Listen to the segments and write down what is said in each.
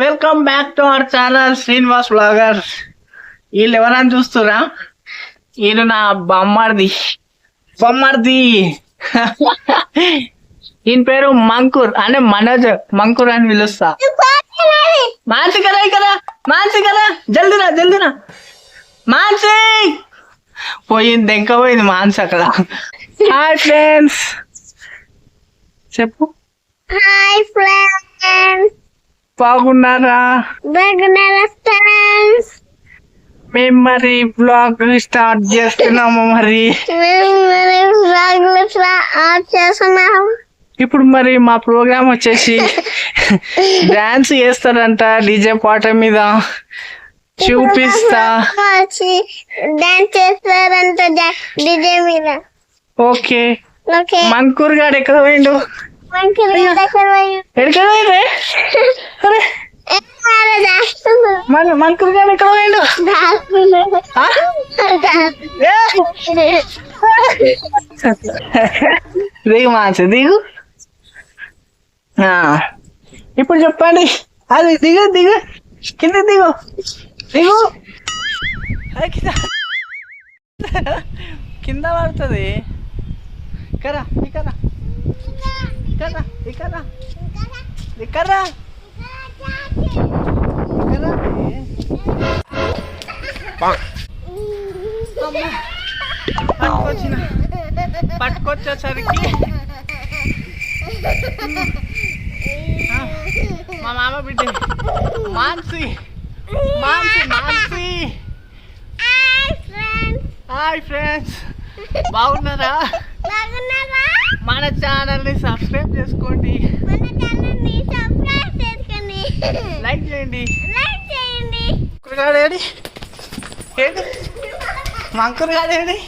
Welcome back to our channel Srinivas bloggers. వీళ్ళు ఎవరని చూస్తురా? వీళ్ళు నా బొమ్మర్ది ఈయన పేరు మంకూర్ అంటే మనోజ్ మంకూర్ అని పిలుస్తా. మాన్సి కదా జల్దిరా మాన్సి పోయింది దెంక పోయింది మాన్సి అక్కడ. హాయ్ ఫ్రెండ్స్ చెప్పు. హాయ్ ఫ్రెండ్స్, బాగున్నారా? ఫ్రెండ్స్ మేము మరి బ్లాగ్ స్టార్ట్ చేస్తున్నాము. మరి ఇప్పుడు మరి మా ప్రోగ్రామ్ వచ్చేసి డాన్స్ చేస్తారంట డీజే పాట మీద చూపిస్తా. డాన్స్ చేస్తారంట డీజే మీద. ఓకే మంకూర్ గాడు ఎక్కడ పోయిండు? ఎక్కడ పోయిండ్రే? మంకూర్ గాడు ఎక్కడ పోయిండు? దిగు మాన్సి దిగు. ఇప్పుడు చెప్పండి. అది దిగు కింద దిగు కింద పడుతుంది. ఇక్కడ పట్టుకొచ్చేసరికి మా మామ బిడ్డ మాన్సి. హాయ్ ఫ్రెండ్స్, బాగున్నారా? మన ఛానల్ ని సబ్స్క్రైబ్ చేసుకోండి, లైక్ చేయండి. మంకూర్ గాడేడి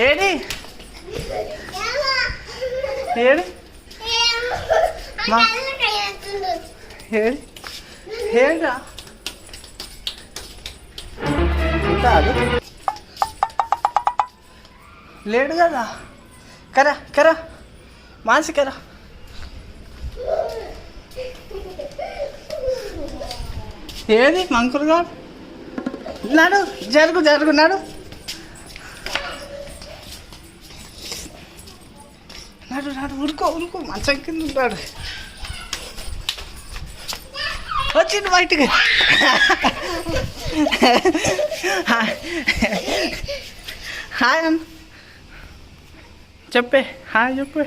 ఏడి ఏంటా లేడు కదా. కరా మాన్సి కరా. ఏది మంకూర్ గాడు? నాడు జరుగు నాడు ఉరుకో మంచం కింద ఉంటాడు. వచ్చిండు బయటికి. హాయ్ అన్న చెప్పే. హాయ్ చెప్పే.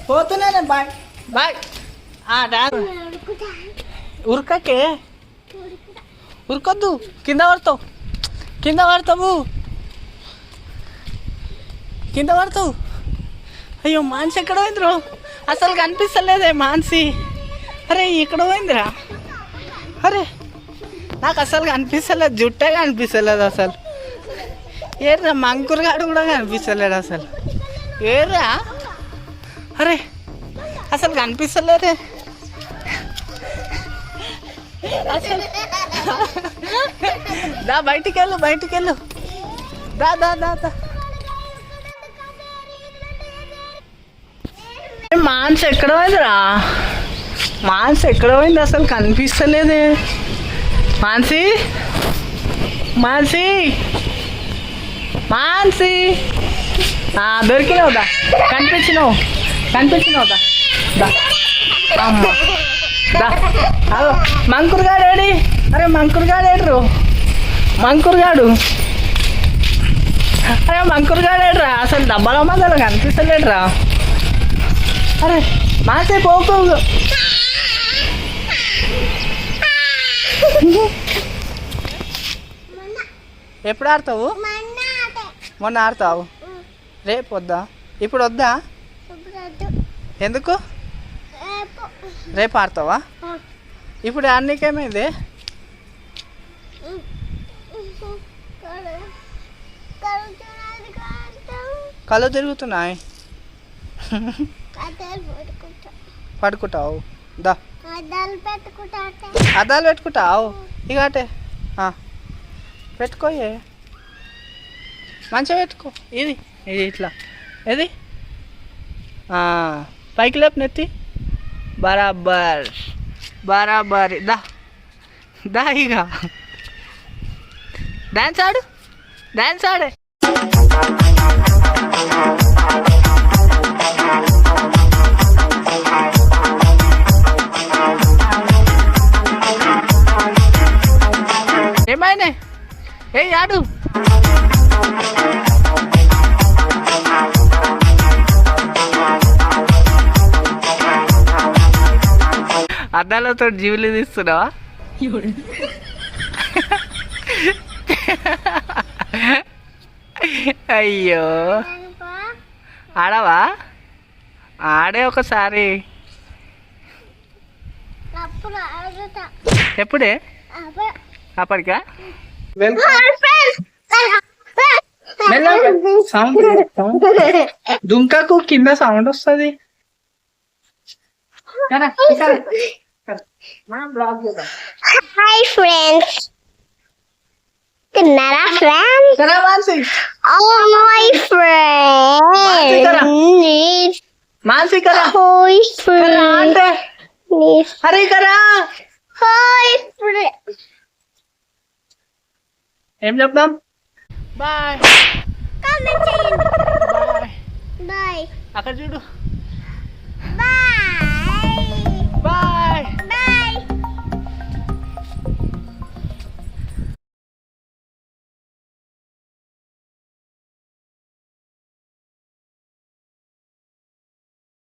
పోతున్నానే బాయ్. ఉరకకే, ఉరకొద్దు, కింద పడతావు. అయ్యో మాన్సి ఎక్కడ పోయిందిరో? అసలు కనిపిస్తలేదే మాన్సి. అరే ఎక్కడ పోయిందిరా? అరే నాకు అసలు కనిపిస్తలేదు, జుట్టే కనిపిస్తలేదు అసలు. ఏర్రా మంకూర్ గాడు కూడా కనిపిస్తలేడు అసలు. ఏర్రా అరే అసలు కనిపిస్తలేదే అసలు. దా బయటికి వెళ్ళు. దా మాన్సి ఎక్కడ పోయిందిరా? అసలు కనిపిస్తలేదే. మాన్సి దొరికినావు దా. కనిపించినావు దా. అమ్మ దా. అదో మంకూర్ గాడు ఏడి? అరే మంకూర్ గాడు ఏడ్రు? మంకూర్ గాడు ఏడ్రా? అసలు డబ్బాల మధ్యలో కనిపిస్తలేడురా. అరే మాన్సి పోకు. ఎప్పుడు ఆడతావు? మొన్న ఆడతావు, రేపు వద్దా? ఇప్పుడు వద్దా? ఎందుకు? రేపు ఆడతావా? ఇప్పుడు అన్నికేమైంది? కళ్ళు తిరుగుతున్నాయి. పడుకుంటావు దా. అద్దాలు పెట్టుకుంటావు ఇక అటే పెట్టుకోయే. మంచిగా పెట్టుకో. ఇది ఇట్లా ఏది పైకి లేపు నెత్తి. బరాబర్ బరాబర్ దా దా ఇక డాన్స్ ఆడు డాన్స్ ఆడే ఏమైనా ఏ ఆడు అద్దాలతో జీవులు తీస్తున్నావా అయ్యో ఆడవా ఆడే ఒకసారి ఎప్పుడే అప్పటికా దుంకకు కింద సౌండ్ వస్తుంది Hi friends. Kenara friends. Oh my friend. Mansi करा Hi friend. अरे करा Hi friend. ఏం చెప్దాం బాయ్ Comment చేయండి. Bye Bye. అక్కడ చూడు